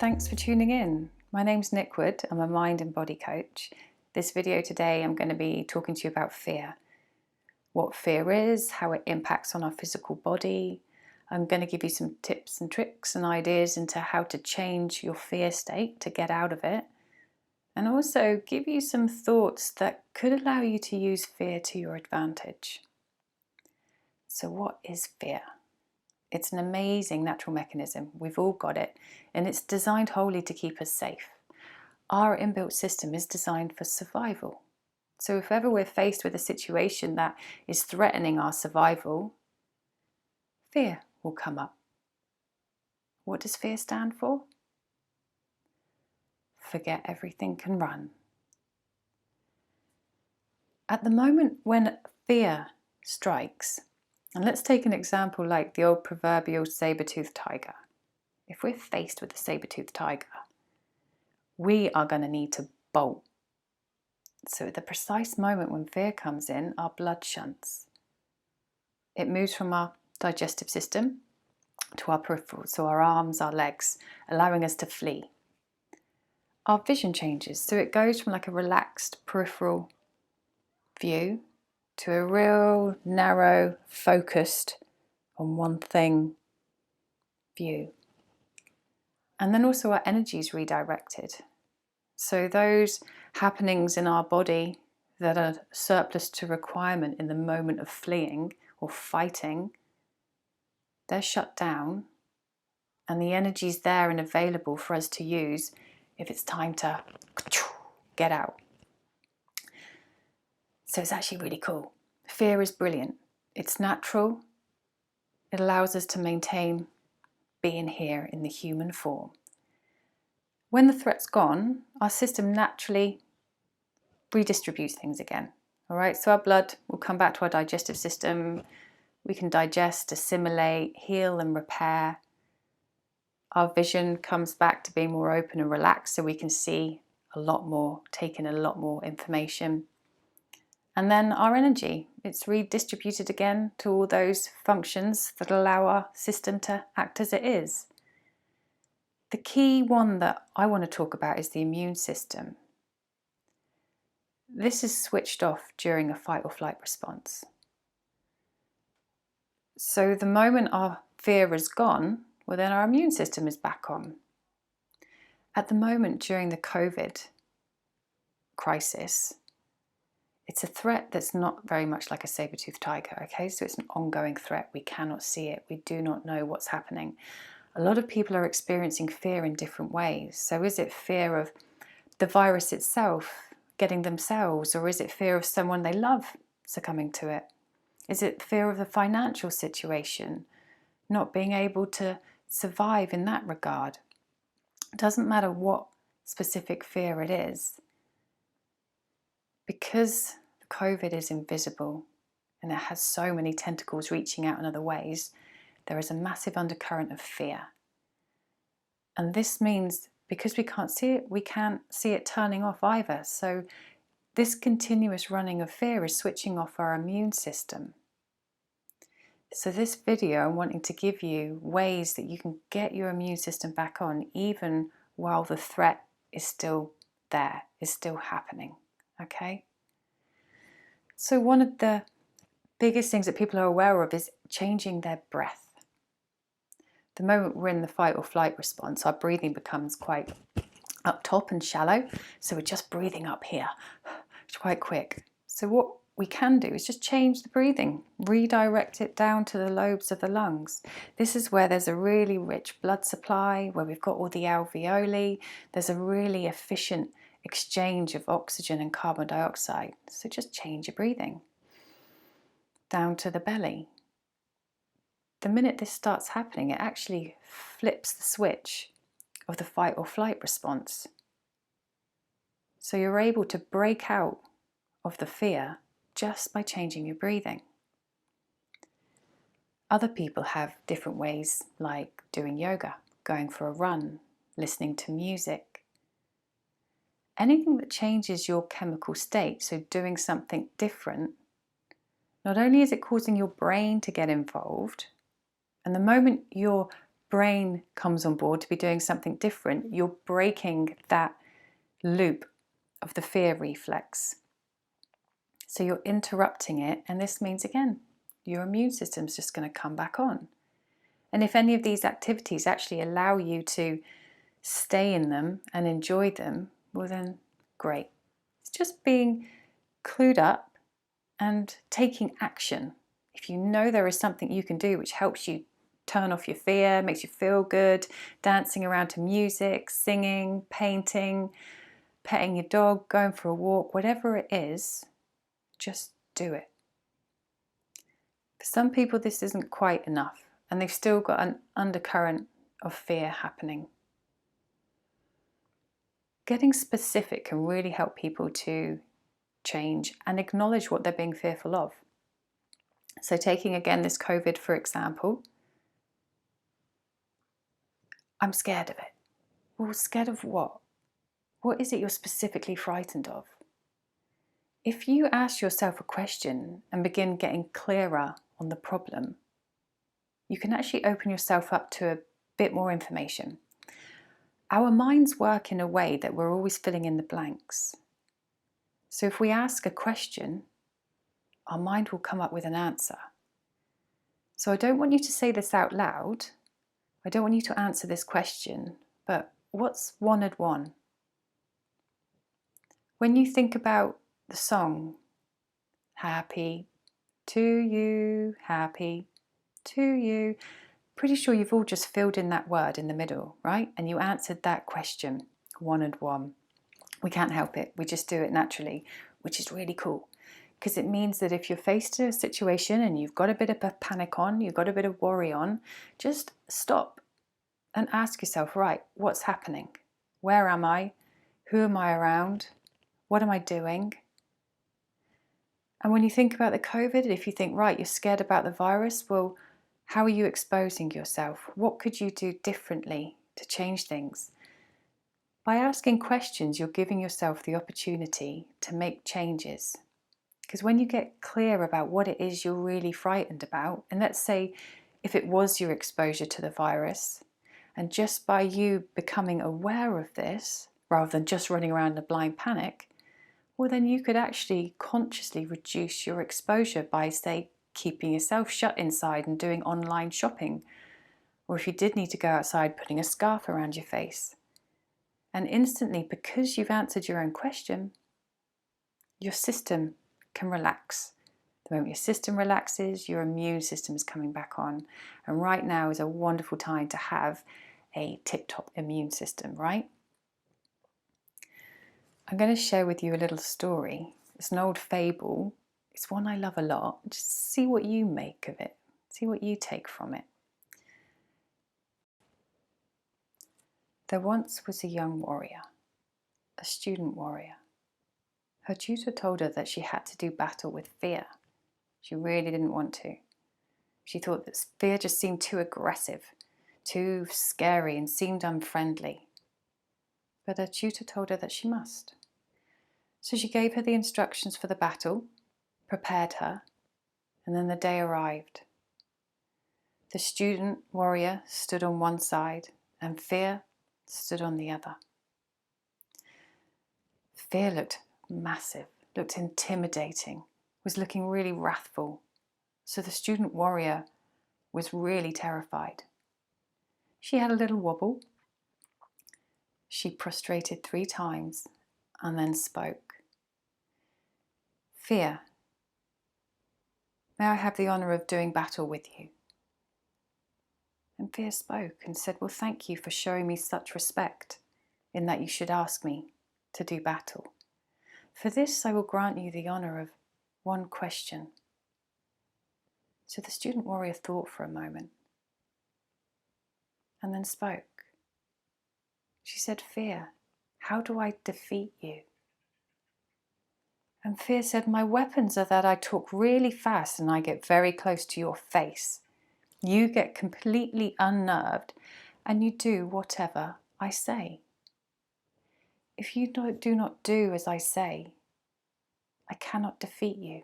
thanks for tuning in. My name's Nick Wood, I'm a mind and body coach. This video today I'm going to be talking to you about fear. What fear is, how it impacts on our physical body. I'm going to give you some tips and tricks and ideas into how to change your fear state to get out of it. And also give you some thoughts that could allow you to use fear to your advantage. So what is fear? It's an amazing natural mechanism. We've all got it, and it's designed wholly to keep us safe. Our inbuilt system is designed for survival. So if ever we're faced with a situation that is threatening our survival, fear will come up. What does fear stand for? Forget everything and run. At the moment when fear strikes, and let's take an example like the old proverbial saber-toothed tiger. If we're faced with a saber-toothed tiger, we are going to need to bolt. So at the precise moment when fear comes in, our blood shunts. It moves from our digestive system to our peripheral, so our arms, our legs, allowing us to flee. Our vision changes, so it goes from like a relaxed peripheral view to a real narrow, focused on one thing view. And then also our energy is redirected. So those happenings in our body that are surplus to requirement in the moment of fleeing or fighting, they're shut down, and the energy's there and available for us to use if it's time to get out. So it's actually really cool. Fear is brilliant. It's natural. It allows us to maintain being here in the human form. When the threat's gone, our system naturally redistributes things again. All right, so our blood will come back to our digestive system. We can digest, assimilate, heal and repair. Our vision comes back to being more open and relaxed, so we can see a lot more, take in a lot more information. And then our energy, it's redistributed again to all those functions that allow our system to act as it is. The key one that I want to talk about is the immune system. This is switched off during a fight or flight response. So the moment our fear is gone, well then our immune system is back on. At the moment during the COVID crisis, it's a threat that's not very much like a saber-toothed tiger, okay? So it's an ongoing threat. We cannot see it. We do not know what's happening. A lot of people are experiencing fear in different ways. So is it fear of the virus itself getting themselves, or is it fear of someone they love succumbing to it? Is it fear of the financial situation, not being able to survive in that regard? It doesn't matter what specific fear it is. Because COVID is invisible and it has so many tentacles reaching out in other ways, there is a massive undercurrent of fear. And this means because we can't see it, we can't see it turning off either. So this continuous running of fear is switching off our immune system. So this video, I'm wanting to give you ways that you can get your immune system back on even while the threat is still there, is still happening, okay? So one of the biggest things that people are aware of is changing their breath. The moment we're in the fight or flight response, our breathing becomes quite up top and shallow. So we're just breathing up here. It's quite quick. So what we can do is just change the breathing, redirect it down to the lobes of the lungs. This is where there's a really rich blood supply, where we've got all the alveoli. There's a really efficient exchange of oxygen and carbon dioxide. So just change your breathing down to the belly. The minute this starts happening, it actually flips the switch of the fight or flight response. So you're able to break out of the fear just by changing your breathing. Other people have different ways, like doing yoga, going for a run, listening to music. Anything that changes your chemical state, so doing something different, not only is it causing your brain to get involved, and the moment your brain comes on board to be doing something different, you're breaking that loop of the fear reflex. So you're interrupting it, and this means, again, your immune system's just going to come back on. And if any of these activities actually allow you to stay in them and enjoy them, well then, great. It's just being clued up and taking action. If you know there is something you can do which helps you turn off your fear, makes you feel good, dancing around to music, singing, painting, petting your dog, going for a walk, whatever it is, just do it. For some people, this isn't quite enough, and they've still got an undercurrent of fear happening. Getting specific can really help people to change and acknowledge what they're being fearful of. So taking again this COVID for example, I'm scared of it. Well, scared of what? What is it you're specifically frightened of? If you ask yourself a question and begin getting clearer on the problem, you can actually open yourself up to a bit more information. Our minds work in a way that we're always filling in the blanks. So if we ask a question, our mind will come up with an answer. So I don't want you to say this out loud. I don't want you to answer this question, but what's one and one? When you think about the song, happy to you, happy to you, pretty sure you've all just filled in that word in the middle, right? And you answered that question, one and one. We can't help it. We just do it naturally, which is really cool. Because it means that if you're faced with a situation and you've got a bit of a panic on, you've got a bit of worry on, just stop and ask yourself, right, what's happening? Where am I? Who am I around? What am I doing? And when you think about the COVID, if you think, right, you're scared about the virus, well, how are you exposing yourself? What could you do differently to change things? By asking questions, you're giving yourself the opportunity to make changes. Because when you get clear about what it is you're really frightened about, and let's say if it was your exposure to the virus, and just by you becoming aware of this, rather than just running around in a blind panic, well then you could actually consciously reduce your exposure by, say, keeping yourself shut inside and doing online shopping. Or if you did need to go outside, putting a scarf around your face. And instantly, because you've answered your own question, your system can relax. The moment your system relaxes, your immune system is coming back on. And right now is a wonderful time to have a tip-top immune system, right? I'm going to share with you a little story. It's an old fable. It's one I love a lot. Just see what you make of it. See what you take from it. There once was a young warrior, a student warrior. Her tutor told her that she had to do battle with fear. She really didn't want to. She thought that fear just seemed too aggressive, too scary, and seemed unfriendly. But her tutor told her that she must. So she gave her the instructions for the battle, prepared her, and then the day arrived. The student warrior stood on one side, and fear stood on the other. Fear looked massive, looked intimidating, was looking really wrathful. So the student warrior was really terrified. She had a little wobble. She prostrated 3 times and then spoke. Fear, may I have the honour of doing battle with you? And Fear spoke and said, well, thank you for showing me such respect in that you should ask me to do battle. For this I will grant you the honour of one question. So the student warrior thought for a moment and then spoke. She said, Fear, how do I defeat you? And Fear said, my weapons are that I talk really fast and I get very close to your face. You get completely unnerved and you do whatever I say. If you do not do as I say, I cannot defeat you.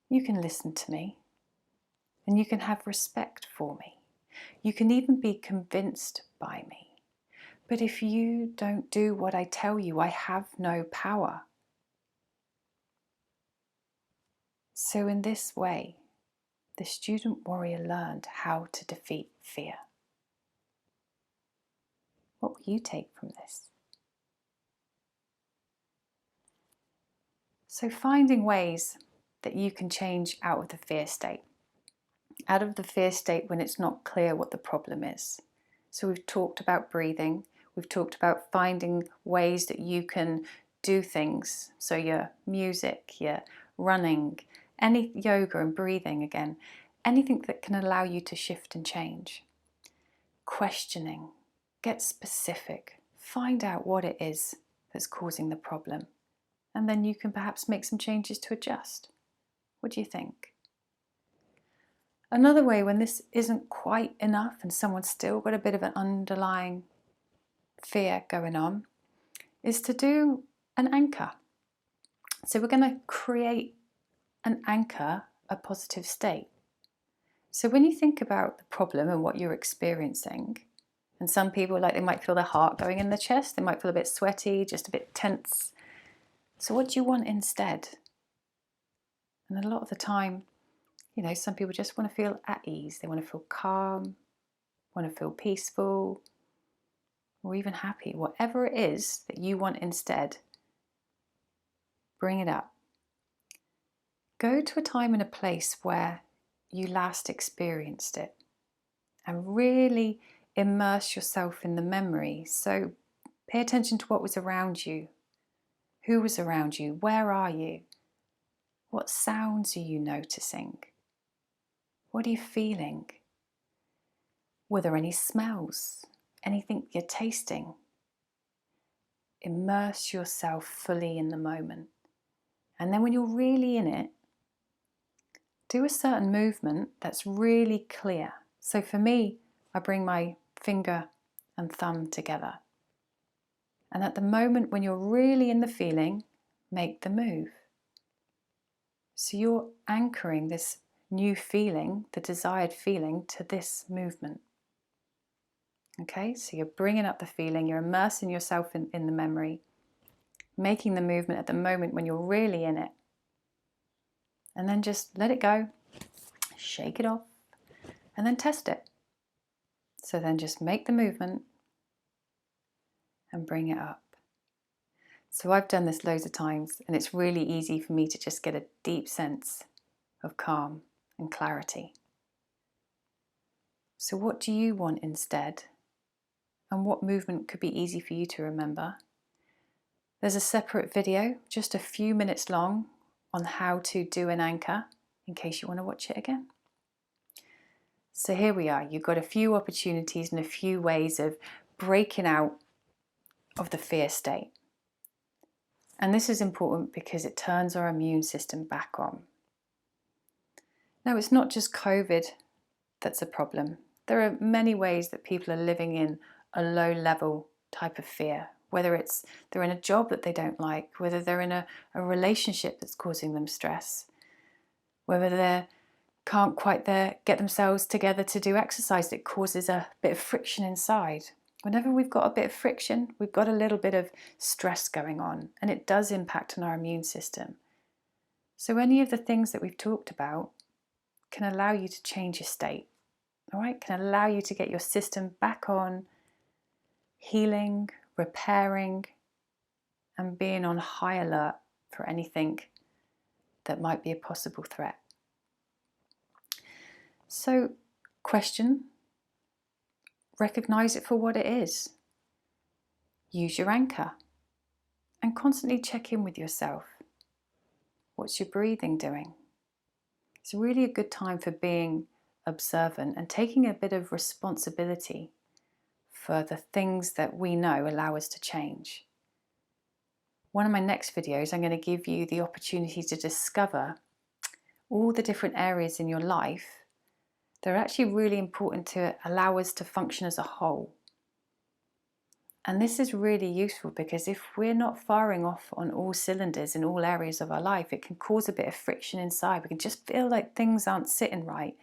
You can listen to me and you can have respect for me. You can even be convinced by me. But if you don't do what I tell you, I have no power. So in this way, the student warrior learned how to defeat fear. What will you take from this? So finding ways that you can change out of the fear state. Out of the fear state when it's not clear what the problem is. So we've talked about breathing. We've talked about finding ways that you can do things. So your music, your running, any yoga and breathing again. Anything that can allow you to shift and change. Questioning. Get specific. Find out what it is that's causing the problem. And then you can perhaps make some changes to adjust. What do you think? Another way, when this isn't quite enough and someone's still got a bit of an underlying fear going on, is to do an anchor. So we're going to create an anchor, a positive state. So when you think about the problem and what you're experiencing, and some people, like, they might feel their heart going in the chest, they might feel a bit sweaty, just a bit tense. So what do you want instead? And a lot of the time, some people just want to feel at ease. They want to feel calm, want to feel peaceful, or even happy. Whatever it is that you want instead, bring it up. Go to a time and a place where you last experienced it and really immerse yourself in the memory. So pay attention to what was around you. Who was around you? Where are you? What sounds are you noticing? What are you feeling? Were there any smells? Anything you're tasting? Immerse yourself fully in the moment. And then when you're really in it, do a certain movement that's really clear. So for me, I bring my finger and thumb together. And at the moment when you're really in the feeling, make the move. So you're anchoring this new feeling, the desired feeling, to this movement. Okay, so you're bringing up the feeling, you're immersing yourself in the memory, making the movement at the moment when you're really in it. And then just let it go, shake it off, and then test it. So then just make the movement and bring it up. So I've done this loads of times, and it's really easy for me to just get a deep sense of calm and clarity. So what do you want instead? And what movement could be easy for you to remember? There's a separate video, just a few minutes long, on how to do an anchor, in case you want to watch it again. So here we are. You've got a few opportunities and a few ways of breaking out of the fear state. And this is important because it turns our immune system back on. Now, it's not just COVID that's a problem. There are many ways that people are living in a low level type of fear, whether it's they're in a job that they don't like, whether they're in a relationship that's causing them stress, whether they can't quite get themselves together to do exercise that causes a bit of friction inside. Whenever we've got a bit of friction, we've got a little bit of stress going on, and it does impact on our immune system. So any of the things that we've talked about can allow you to change your state, all right? Can allow you to get your system back on, healing, repairing, and being on high alert for anything that might be a possible threat. So, question, recognize it for what it is. Use your anchor and constantly check in with yourself. What's your breathing doing? It's really a good time for being observant and taking a bit of responsibility for the things that we know allow us to change. One of my next videos, I'm going to give you the opportunity to discover all the different areas in your life that are actually really important to allow us to function as a whole. And this is really useful because if we're not firing off on all cylinders in all areas of our life, it can cause a bit of friction inside. We can just feel like things aren't sitting right.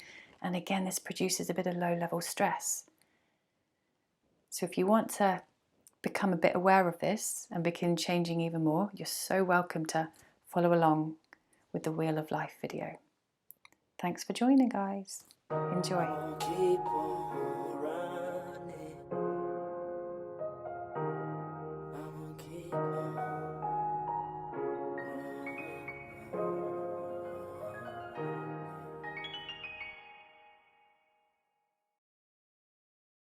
And again, this produces a bit of low-level stress. So if you want to become a bit aware of this and begin changing even more, you're so welcome to follow along with the Wheel of Life video. Thanks for joining, guys. Enjoy.